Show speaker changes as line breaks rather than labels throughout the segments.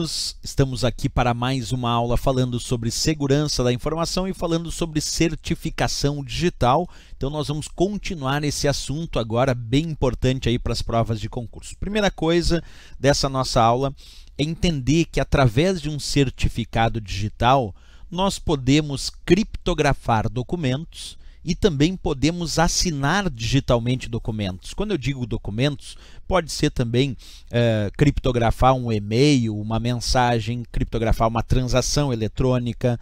alunos, estamos aqui para mais uma aula falando sobre segurança da informação e falando sobre certificação digital. Então nós vamos continuar esse assunto agora bem importante aí para as provas de concurso. Primeira coisa dessa nossa aula é entender que através de um certificado digital nós podemos criptografar documentos e também podemos assinar digitalmente documentos. Quando eu digo documentos, pode ser também criptografar um e-mail, uma mensagem, criptografar uma transação eletrônica,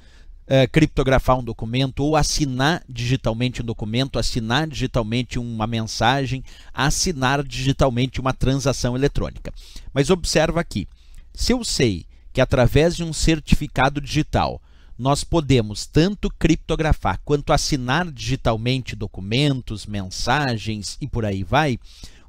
criptografar um documento ou assinar digitalmente um documento, assinar digitalmente uma mensagem, assinar digitalmente uma transação eletrônica. Mas observa aqui, se eu sei que através de um certificado digital nós podemos tanto criptografar quanto assinar digitalmente documentos, mensagens e por aí vai,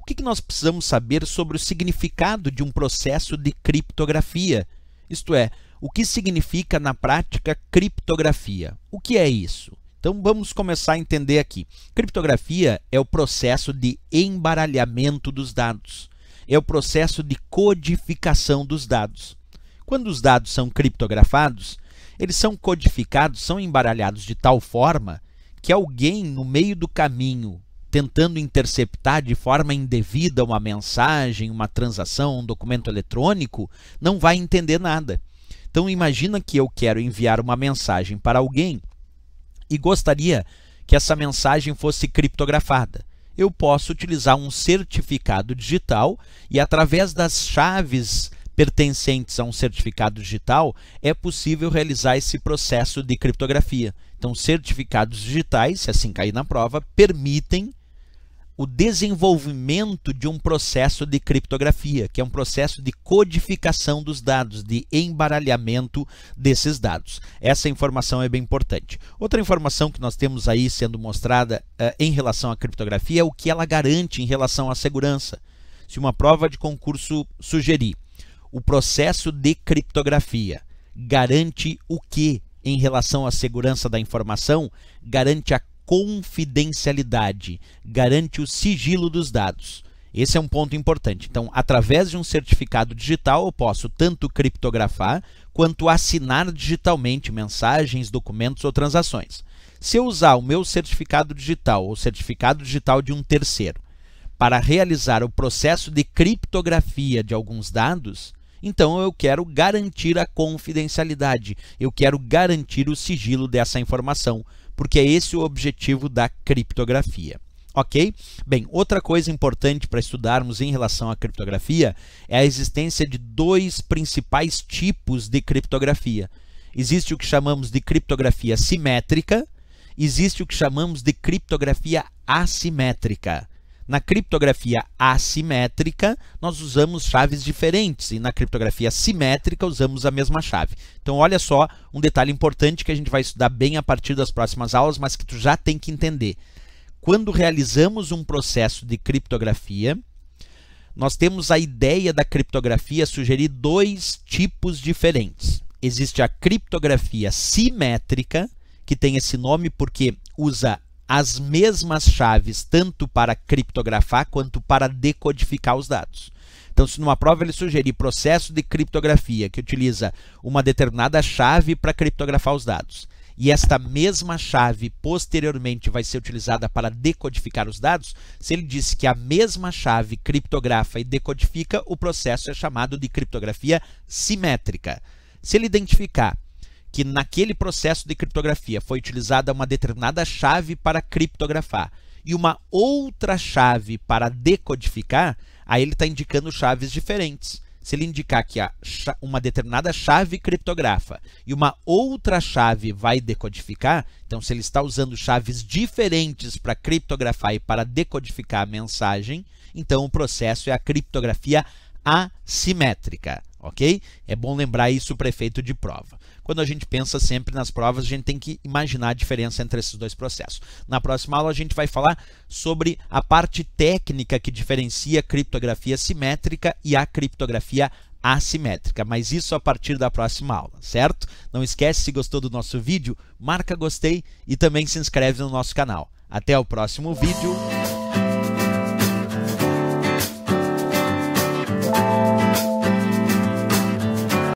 o que nós precisamos saber sobre o significado de um processo de criptografia? Isto é, o que significa na prática criptografia? O que é isso? Então vamos começar a entender aqui. Criptografia é o processo de embaralhamento dos dados, é o processo de codificação dos dados. Quando os dados são criptografados, eles são codificados, são embaralhados de tal forma que alguém no meio do caminho, tentando interceptar de forma indevida uma mensagem, uma transação, um documento eletrônico, não vai entender nada. Então imagina que eu quero enviar uma mensagem para alguém e gostaria que essa mensagem fosse criptografada. Eu posso utilizar um certificado digital e através das chaves pertencentes a um certificado digital, é possível realizar esse processo de criptografia. Então, certificados digitais, se assim cair na prova, permitem o desenvolvimento de um processo de criptografia, que é um processo de codificação dos dados, de embaralhamento desses dados. Essa informação é bem importante. Outra informação que nós temos aí sendo mostrada em relação à criptografia é o que ela garante em relação à segurança. Se uma prova de concurso sugerir o processo de criptografia garante o que em relação à segurança da informação? Garante a confidencialidade, garante o sigilo dos dados. Esse é um ponto importante. Então, através de um certificado digital, eu posso tanto criptografar quanto assinar digitalmente mensagens, documentos ou transações. Se eu usar o meu certificado digital ou certificado digital de um terceiro para realizar o processo de criptografia de alguns dados, então eu quero garantir a confidencialidade, eu quero garantir o sigilo dessa informação, porque é esse o objetivo da criptografia. Ok? Bem, outra coisa importante para estudarmos em relação à criptografia é a existência de dois principais tipos de criptografia. Existe o que chamamos de criptografia simétrica, existe o que chamamos de criptografia assimétrica. Na criptografia assimétrica, nós usamos chaves diferentes e na criptografia simétrica usamos a mesma chave. Então, olha só um detalhe importante que a gente vai estudar bem a partir das próximas aulas, mas que tu já tem que entender. Quando realizamos um processo de criptografia, nós temos a ideia da criptografia sugerir dois tipos diferentes. Existe a criptografia simétrica, que tem esse nome porque usa as mesmas chaves tanto para criptografar quanto para decodificar os dados. Então, se numa prova ele sugerir processo de criptografia que utiliza uma determinada chave para criptografar os dados, e esta mesma chave posteriormente vai ser utilizada para decodificar os dados, se ele disse que a mesma chave criptografa e decodifica, o processo é chamado de criptografia simétrica. Se ele identificar que naquele processo de criptografia foi utilizada uma determinada chave para criptografar e uma outra chave para decodificar, aí ele está indicando chaves diferentes. Se ele indicar que uma determinada chave criptografa e uma outra chave vai decodificar, então se ele está usando chaves diferentes para criptografar e para decodificar a mensagem, então o processo é a criptografia assimétrica, ok? É bom lembrar isso para efeito de prova. Quando a gente pensa sempre nas provas, a gente tem que imaginar a diferença entre esses dois processos. Na próxima aula, a gente vai falar sobre a parte técnica que diferencia a criptografia simétrica e a criptografia assimétrica, mas isso a partir da próxima aula, certo? Não esquece, se gostou do nosso vídeo, marca gostei e também se inscreve no nosso canal. Até o próximo vídeo.